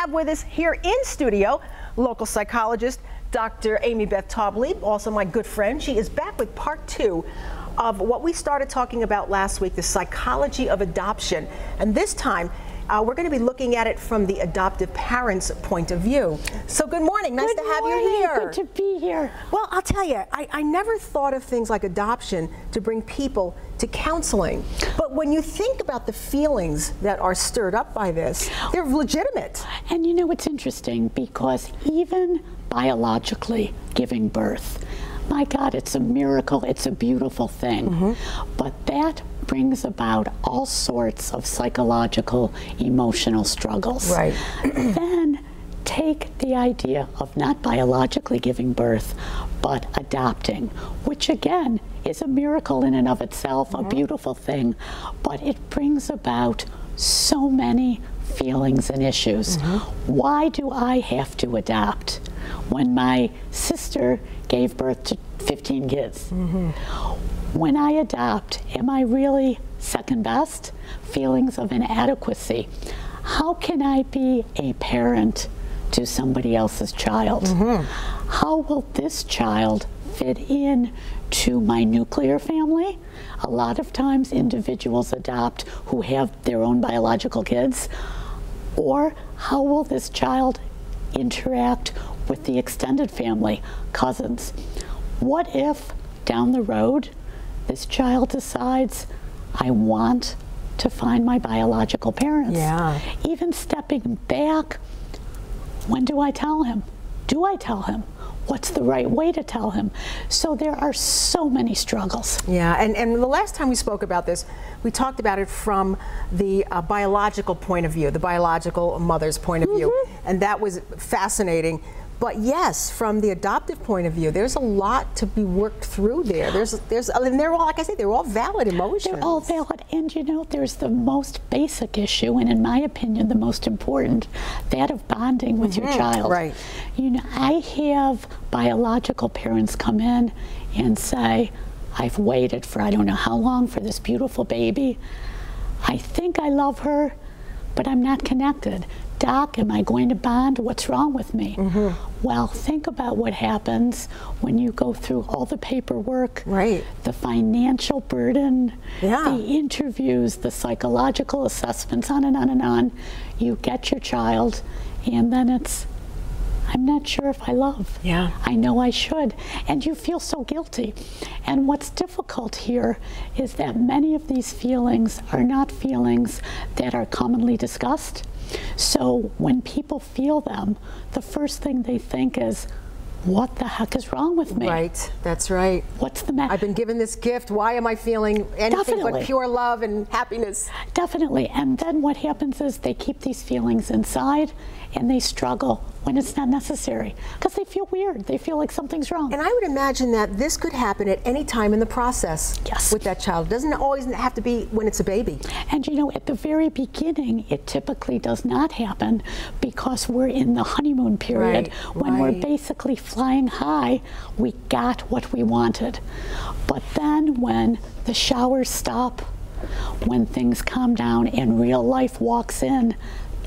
have with us here in studio local psychologist Dr. Amy Beth Taublieb, also my good friend. She is back with part 2 of what we started talking about last week, the psychology of adoption. And this time, we're going to be looking at it from the adoptive parent's point of view. So good morning, nice to have you here. Good to be here. Well, I'll tell you, I never thought of things like adoption to bring people to counseling. But when you think about the feelings that are stirred up by this, they're legitimate. And you know, it's interesting because even biologically giving birth, my God, it's a miracle, it's a beautiful thing. But that brings about all sorts of psychological, emotional struggles. Right. Then take the idea of not biologically giving birth, but adopting, which again is a miracle in and of itself, a beautiful thing, but it brings about so many feelings and issues. Why do I have to adopt when my sister gave birth to 15 kids? When I adopt, am I really second best? Feelings of inadequacy. How can I be a parent to somebody else's child? How will this child fit in to my nuclear family? A lot of times individuals adopt who have their own biological kids. Or how will this child interact with the extended family, cousins? What if down the road this child decides, I want to find my biological parents? Even stepping back, when do I tell him? Do I tell him? What's the right way to tell him? So there are so many struggles. And the last time we spoke about this, we talked about it from the biological point of view, the biological mother's point of view, and that was fascinating. But yes, from the adoptive point of view, there's a lot to be worked through there. And they're all, like I say, they're all valid emotions. They're all valid, and you know, there's the most basic issue, and in my opinion, the most important, that of bonding with your child. Right. You know, I have biological parents come in and say, I've waited for I don't know how long for this beautiful baby. I think I love her, but I'm not connected. Doc, am I going to bond? What's wrong with me? Well, think about what happens when you go through all the paperwork, the financial burden, the interviews, the psychological assessments, on and on and on. You get your child, and then it's, I'm not sure if I love. I know I should. And you feel so guilty. And what's difficult here is that many of these feelings are not feelings that are commonly discussed. So when people feel them, the first thing they think is, what the heck is wrong with me? Right, that's right. What's the matter? I've been given this gift. Why am I feeling anything but pure love and happiness? Definitely. And then what happens is they keep these feelings inside and they struggle when it's not necessary because they feel weird. They feel like something's wrong. And I would imagine that this could happen at any time in the process with that child. It doesn't always have to be when it's a baby. And you know, at the very beginning, it typically does not happen because we're in the honeymoon period when we're basically flying high. We got what we wanted. But then when the showers stop, when things calm down and real life walks in,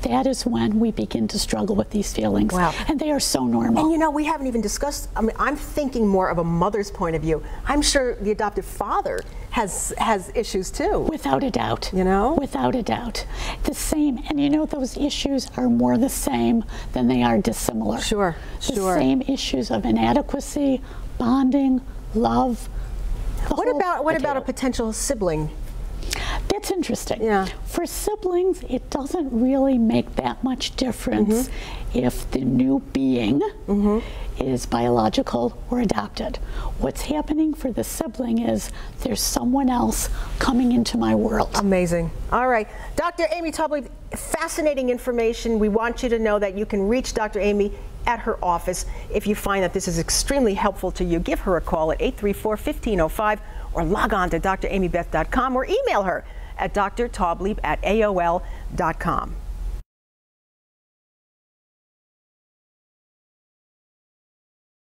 that is when we begin to struggle with these feelings. And they are so normal. And you know, we haven't even discussed, I mean, I'm thinking more of a mother's point of view. I'm sure the adoptive father has issues too. Without a doubt. You know? Without a doubt. The same, and you know, those issues are more the same than they are dissimilar. The same issues of inadequacy, bonding, love. What about a potential sibling? That's interesting. For siblings, it doesn't really make that much difference if the new being is biological or adopted. What's happening for the sibling is there's someone else coming into my world. Amazing. All right. Dr. Amy Taublieb, fascinating information. We want you to know that you can reach Dr. Amy at her office. If you find that this is extremely helpful to you, give her a call at 834-1505 or log on to dramybeth.com or email her at drtaublieb@aol.com.